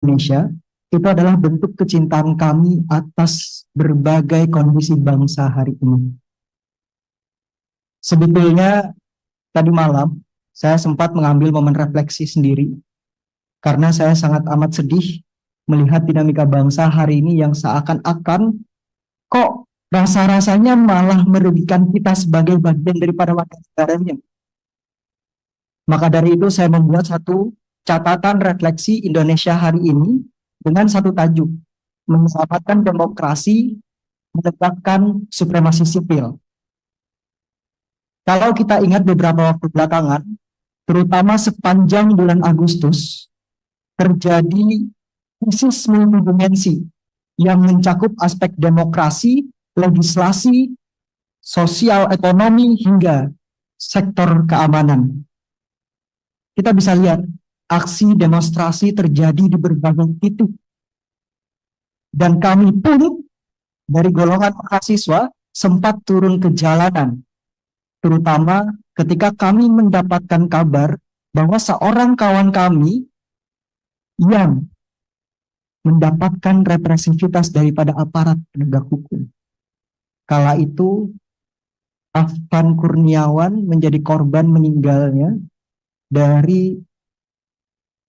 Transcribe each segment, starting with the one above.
Indonesia itu adalah bentuk kecintaan kami atas berbagai kondisi bangsa hari ini. Sebetulnya tadi malam saya sempat mengambil momen refleksi sendiri karena saya sangat amat sedih melihat dinamika bangsa hari ini yang seakan-akan kok rasa-rasanya malah merugikan kita sebagai bagian daripada warga negaranya. Maka dari itu saya membuat satu catatan refleksi Indonesia hari ini dengan satu tajuk, menyelamatkan demokrasi, menegakkan supremasi sipil. Kalau kita ingat beberapa waktu belakangan, terutama sepanjang bulan Agustus, terjadi krisis multidimensi yang mencakup aspek demokrasi, legislasi, sosial, ekonomi, hingga sektor keamanan. Kita bisa lihat aksi demonstrasi terjadi di berbagai titik. Dan kami pun dari golongan mahasiswa sempat turun ke jalanan, terutama ketika kami mendapatkan kabar bahwa seorang kawan kami yang mendapatkan represivitas daripada aparat penegak hukum. Kala itu Afan Kurniawan menjadi korban meninggalnya dari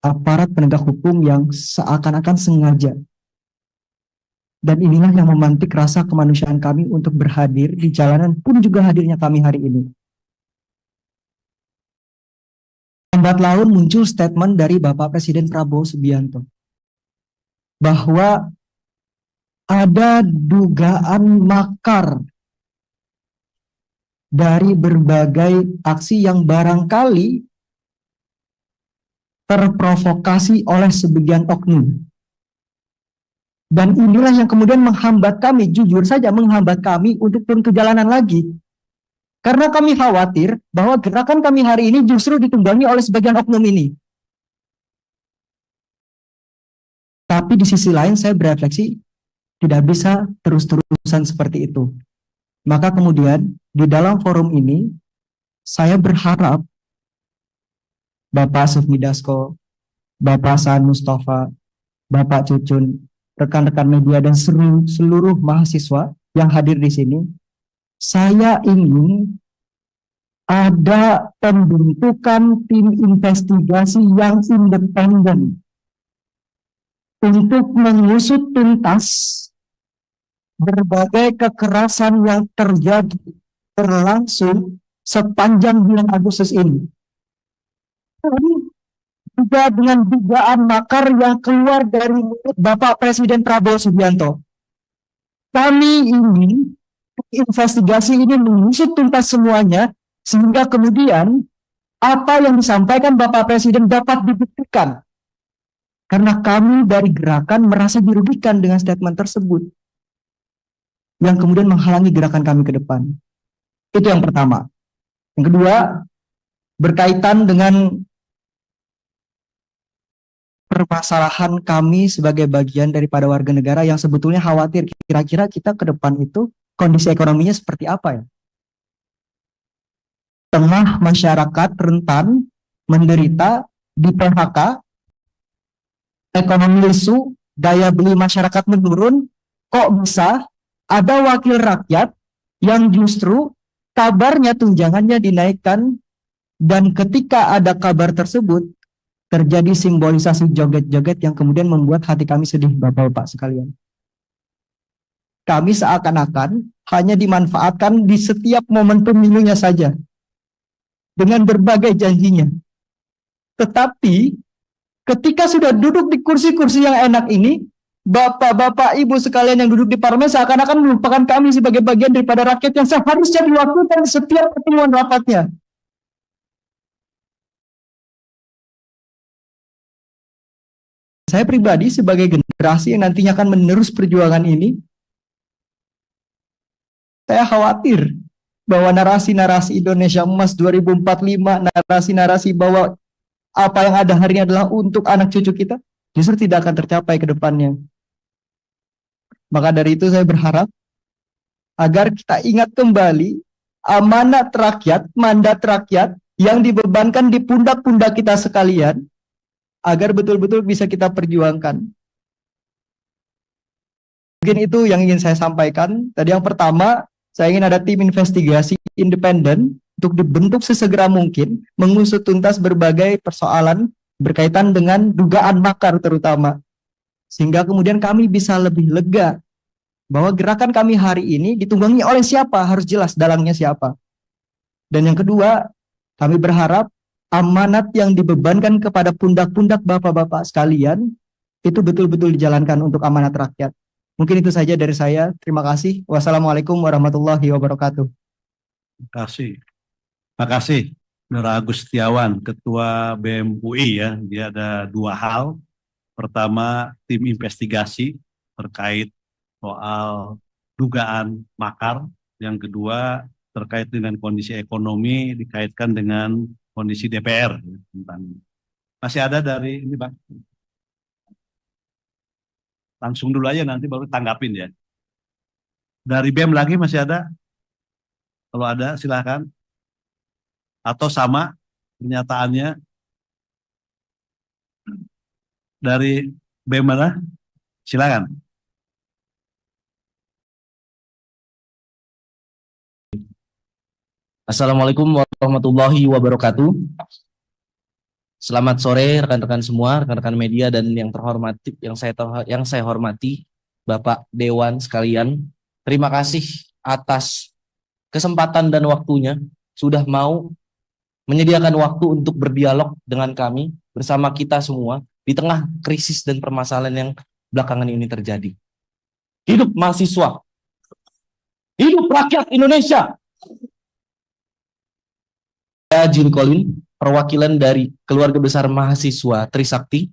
aparat penegak hukum yang seakan-akan sengaja. Dan inilah yang memantik rasa kemanusiaan kami untuk berhadir di jalanan pun juga hadirnya kami hari ini. Lambat laun muncul statement dari Bapak Presiden Prabowo Subianto bahwa ada dugaan makar dari berbagai aksi yang barangkali terprovokasi oleh sebagian oknum. Dan inilah yang kemudian menghambat kami, jujur saja menghambat kami untuk turun ke jalanan lagi. Karena kami khawatir bahwa gerakan kami hari ini justru ditunggangi oleh sebagian oknum ini. Tapi di sisi lain saya berefleksi, tidak bisa terus-terusan seperti itu. Maka kemudian di dalam forum ini, saya berharap Bapak Sufmi Dasko, Bapak Saan Mustafa, Bapak Cucun, rekan-rekan media dan seluruh mahasiswa yang hadir di sini, saya ingin ada pembentukan tim investigasi yang independen untuk mengusut tuntas berbagai kekerasan yang terjadi berlangsung sepanjang bulan Agustus ini. Juga dengan dugaan makar yang keluar dari mulut Bapak Presiden Prabowo Subianto. Kami ingin investigasi ini mengusut tuntas semuanya, sehingga kemudian apa yang disampaikan Bapak Presiden dapat dibuktikan. Karena kami dari gerakan merasa dirugikan dengan statement tersebut, yang kemudian menghalangi gerakan kami ke depan. Itu yang pertama. Yang kedua, berkaitan dengan permasalahan kami sebagai bagian daripada warga negara yang sebetulnya khawatir kira-kira kita ke depan itu kondisi ekonominya seperti apa ya. Tengah masyarakat rentan, menderita, di PHK, ekonomi lesu, daya beli masyarakat menurun, kok bisa ada wakil rakyat yang justru kabarnya tunjangannya dinaikkan, dan ketika ada kabar tersebut terjadi simbolisasi joget-joget yang kemudian membuat hati kami sedih, Bapak-bapak sekalian. Kami seakan-akan hanya dimanfaatkan di setiap momen pemilunya saja dengan berbagai janjinya. Tetapi ketika sudah duduk di kursi-kursi yang enak ini, Bapak-bapak, Ibu sekalian yang duduk di parlemen seakan-akan melupakan kami sebagai bagian daripada rakyat yang seharusnya diwakilkan setiap pertemuan rapatnya. Saya pribadi sebagai generasi yang nantinya akan menerus perjuangan ini, saya khawatir bahwa narasi-narasi Indonesia Emas 2045, narasi-narasi bahwa apa yang ada hari ini adalah untuk anak cucu kita, justru tidak akan tercapai ke depannya. Maka dari itu saya berharap agar kita ingat kembali amanat rakyat, mandat rakyat yang dibebankan di pundak-pundak kita sekalian, agar betul-betul bisa kita perjuangkan. Mungkin itu yang ingin saya sampaikan. Tadi yang pertama, saya ingin ada tim investigasi independen untuk dibentuk sesegera mungkin, mengusut tuntas berbagai persoalan berkaitan dengan dugaan makar terutama. Sehingga kemudian kami bisa lebih lega bahwa gerakan kami hari ini ditunggangi oleh siapa, harus jelas dalangnya siapa. Dan yang kedua, kami berharap amanat yang dibebankan kepada pundak-pundak bapak-bapak sekalian itu betul-betul dijalankan untuk amanat rakyat. Mungkin itu saja dari saya. Terima kasih. Wassalamualaikum warahmatullahi wabarakatuh. Terima kasih. Terima kasih, Saudara Agus Setiawan, Ketua BEM UI ya. Dia ada dua hal. Pertama, tim investigasi terkait soal dugaan makar. Yang kedua, terkait dengan kondisi ekonomi dikaitkan dengan kondisi DPR. Masih ada dari ini, Bang? Langsung dulu aja, nanti baru tanggapin ya. Dari BEM lagi masih ada? Kalau ada silakan. Atau sama pernyataannya dari BEM mana? Silakan. Assalamualaikum warahmatullahi wabarakatuh. Selamat sore rekan-rekan semua, rekan-rekan media dan yang terhormati, yang saya hormati, Bapak Dewan sekalian. Terima kasih atas kesempatan dan waktunya sudah mau menyediakan waktu untuk berdialog dengan kami bersama kita semua di tengah krisis dan permasalahan yang belakangan ini terjadi. Hidup mahasiswa, hidup rakyat Indonesia. Saya Jin Colin, perwakilan dari keluarga besar mahasiswa Trisakti.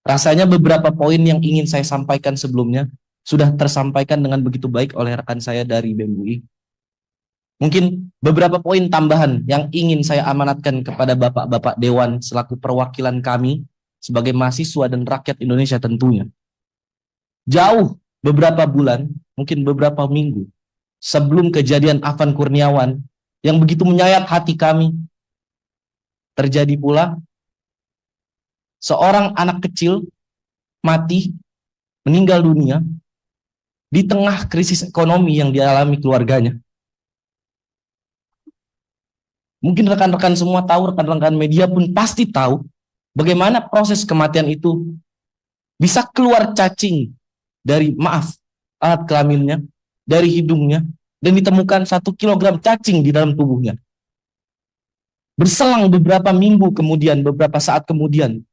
Rasanya beberapa poin yang ingin saya sampaikan sebelumnya sudah tersampaikan dengan begitu baik oleh rekan saya dari BEM UI. Mungkin beberapa poin tambahan yang ingin saya amanatkan kepada Bapak-Bapak Dewan selaku perwakilan kami sebagai mahasiswa dan rakyat Indonesia tentunya. Jauh beberapa bulan, mungkin beberapa minggu, sebelum kejadian Afan Kurniawan yang begitu menyayat hati kami, terjadi pula seorang anak kecil mati, meninggal dunia di tengah krisis ekonomi yang dialami keluarganya. Mungkin rekan-rekan semua tahu, rekan-rekan media pun pasti tahu bagaimana proses kematian itu bisa keluar cacing dari, alat kelaminnya, dari hidungnya, dan ditemukan 1 kilogram cacing di dalam tubuhnya. Berselang beberapa minggu kemudian, beberapa saat kemudian,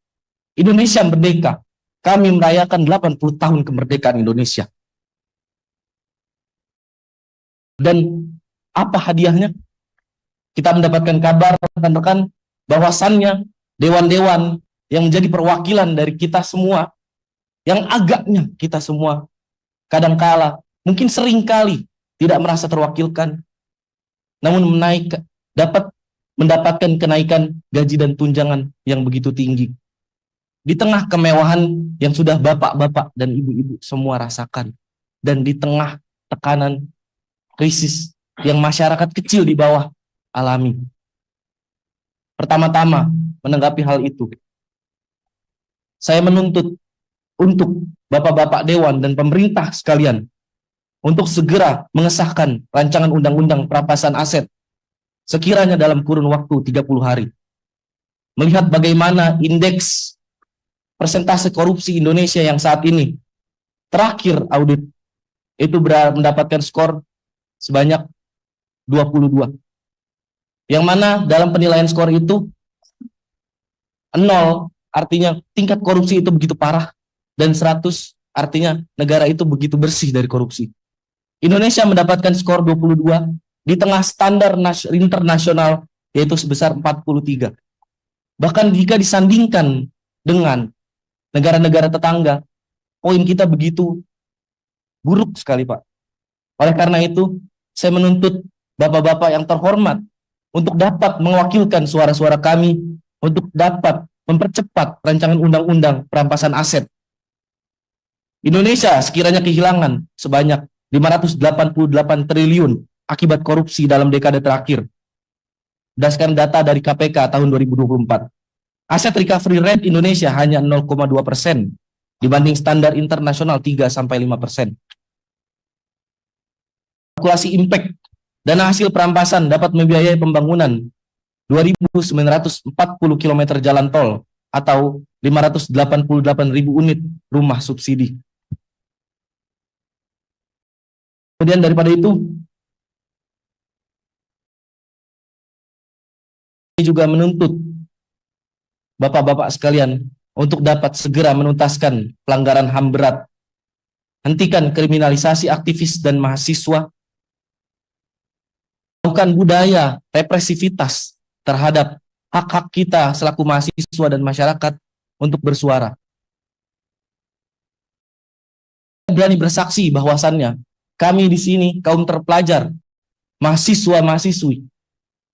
Indonesia merdeka. Kami merayakan 80 tahun kemerdekaan Indonesia. Dan apa hadiahnya? Kita mendapatkan kabar rekan-rekan bahwasannya dewan-dewan yang menjadi perwakilan dari kita semua, yang agaknya kita semua kadangkala, mungkin seringkali tidak merasa terwakilkan, namun dapat mendapatkan kenaikan gaji dan tunjangan yang begitu tinggi. Di tengah kemewahan yang sudah bapak-bapak dan ibu-ibu semua rasakan, dan di tengah tekanan krisis yang masyarakat kecil di bawah alami. Pertama-tama menanggapi hal itu, saya menuntut untuk bapak-bapak dewan dan pemerintah sekalian untuk segera mengesahkan rancangan undang-undang perampasan aset sekiranya dalam kurun waktu 30 hari. Melihat bagaimana indeks persentase korupsi Indonesia yang saat ini terakhir audit itu mendapatkan skor sebanyak 22. Yang mana dalam penilaian skor itu 0 artinya tingkat korupsi itu begitu parah, dan 100 artinya negara itu begitu bersih dari korupsi. Indonesia mendapatkan skor 22 di tengah standar internasional yaitu sebesar 43. Bahkan jika disandingkan dengan negara-negara tetangga, poin kita begitu buruk sekali, Pak. Oleh karena itu, saya menuntut bapak-bapak yang terhormat untuk dapat mewakilkan suara-suara kami, untuk dapat mempercepat rancangan undang-undang perampasan aset. Indonesia sekiranya kehilangan sebanyak 588 triliun akibat korupsi dalam dekade terakhir, berdasarkan data dari KPK tahun 2024. Asset recovery rate Indonesia hanya 0,2% dibanding standar internasional 3-5%. Kalkulasi impact, dana hasil perampasan dapat membiayai pembangunan 2.940 km jalan tol atau 588.000 unit rumah subsidi. Kemudian daripada itu, ini juga menuntut Bapak-bapak sekalian untuk dapat segera menuntaskan pelanggaran HAM berat, hentikan kriminalisasi aktivis dan mahasiswa, lakukan budaya represivitas terhadap hak-hak kita selaku mahasiswa dan masyarakat untuk bersuara. Berani bersaksi bahwasannya kami di sini kaum terpelajar, mahasiswa-mahasiswi,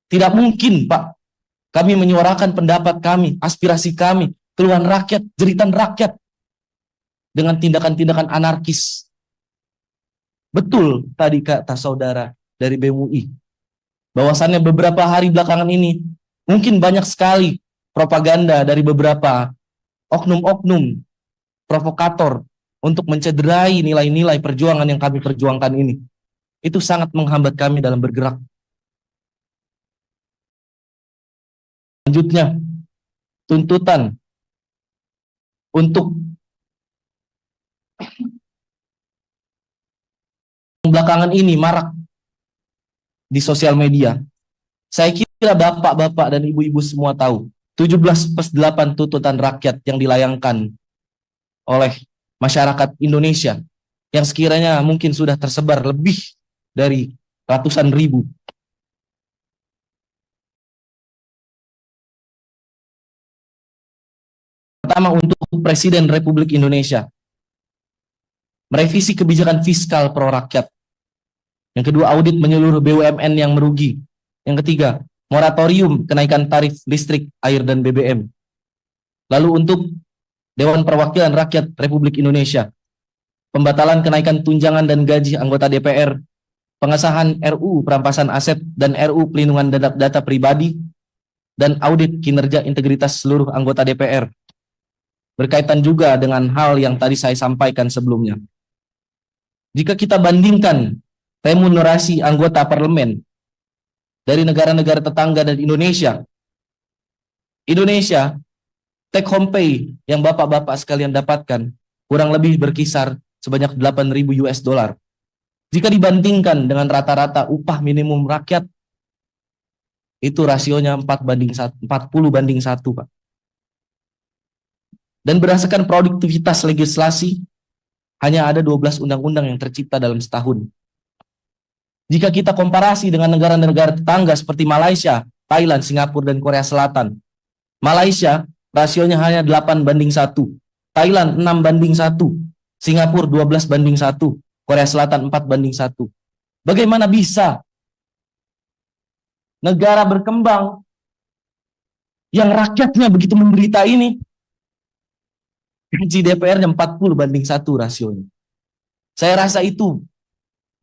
tidak mungkin Pak kami menyuarakan pendapat kami, aspirasi kami, keluhan rakyat, jeritan rakyat dengan tindakan-tindakan anarkis. Betul tadi kata saudara dari BEM UI, bahwasannya beberapa hari belakangan ini mungkin banyak sekali propaganda dari beberapa oknum-oknum provokator untuk mencederai nilai-nilai perjuangan yang kami perjuangkan ini. Itu sangat menghambat kami dalam bergerak. Selanjutnya, tuntutan untuk belakangan ini marak di sosial media. Saya kira bapak-bapak dan ibu-ibu semua tahu 17+8 tuntutan rakyat yang dilayangkan oleh masyarakat Indonesia yang sekiranya mungkin sudah tersebar lebih dari ratusan ribu. Pertama, untuk Presiden Republik Indonesia, merevisi kebijakan fiskal pro rakyat. Yang kedua, audit menyeluruh BUMN yang merugi. Yang ketiga, moratorium kenaikan tarif listrik, air, dan BBM. Lalu untuk Dewan Perwakilan Rakyat Republik Indonesia, pembatalan kenaikan tunjangan dan gaji anggota DPR, pengesahan RUU perampasan aset dan RUU pelindungan data pribadi, dan audit kinerja integritas seluruh anggota DPR. Berkaitan juga dengan hal yang tadi saya sampaikan sebelumnya. Jika kita bandingkan remunerasi anggota parlemen dari negara-negara tetangga dan Indonesia, take home pay yang bapak-bapak sekalian dapatkan kurang lebih berkisar sebanyak 8.000 US dollar. Jika dibandingkan dengan rata-rata upah minimum rakyat, itu rasionya 40/1, Pak. Dan berdasarkan produktivitas legislasi, hanya ada 12 undang-undang yang tercipta dalam setahun. Jika kita komparasi dengan negara-negara tetangga seperti Malaysia, Thailand, Singapura, dan Korea Selatan, Malaysia rasionya hanya 8/1, Thailand 6/1, Singapura 12/1, Korea Selatan 4/1. Bagaimana bisa negara berkembang yang rakyatnya begitu menderita ini, gaji DPR-nya 40/1 rasionya. Saya rasa itu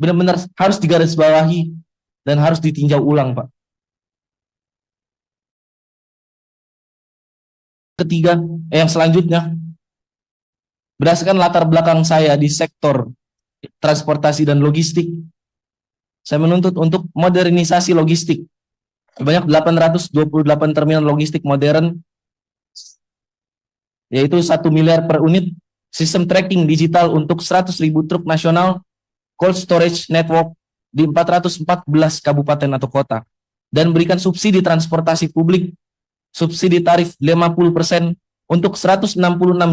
benar-benar harus digarisbawahi dan harus ditinjau ulang, Pak. Ketiga, yang selanjutnya, berdasarkan latar belakang saya di sektor transportasi dan logistik, saya menuntut untuk modernisasi logistik. Sebanyak 828 terminal logistik modern, yaitu 1 miliar per unit, sistem tracking digital untuk 100.000 truk nasional, cold storage network di 414 kabupaten atau kota, dan berikan subsidi transportasi publik, subsidi tarif 50% untuk 166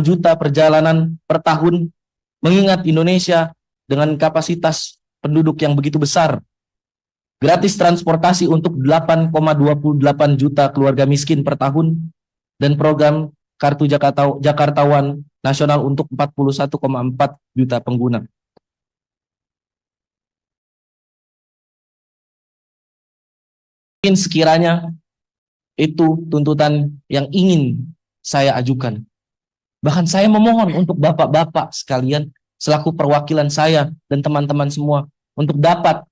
juta perjalanan per tahun, mengingat Indonesia dengan kapasitas penduduk yang begitu besar. Gratis transportasi untuk 8,28 juta keluarga miskin per tahun, dan program Kartu Jakartawan Nasional untuk 41,4 juta pengguna. Mungkin sekiranya itu tuntutan yang ingin saya ajukan. Bahkan saya memohon untuk bapak-bapak sekalian selaku perwakilan saya dan teman-teman semua untuk dapat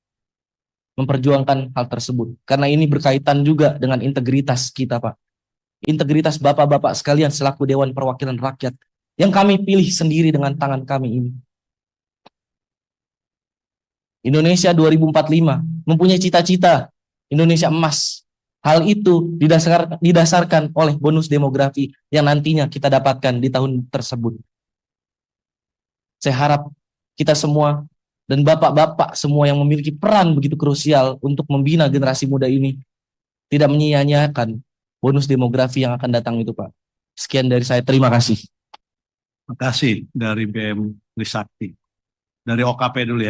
memperjuangkan hal tersebut. Karena ini berkaitan juga dengan integritas kita, Pak. integritas bapak-bapak sekalian selaku Dewan Perwakilan Rakyat yang kami pilih sendiri dengan tangan kami ini. Indonesia 2045 mempunyai cita-cita Indonesia emas. Hal itu didasarkan oleh bonus demografi yang nantinya kita dapatkan di tahun tersebut. Saya harap kita semua dan bapak-bapak semua yang memiliki peran begitu krusial untuk membina generasi muda ini tidak menyia-nyiakan bonus demografi yang akan datang itu, Pak. Sekian dari saya, terima kasih. Terima kasih dari BM Trisakti. Dari OKP dulu ya.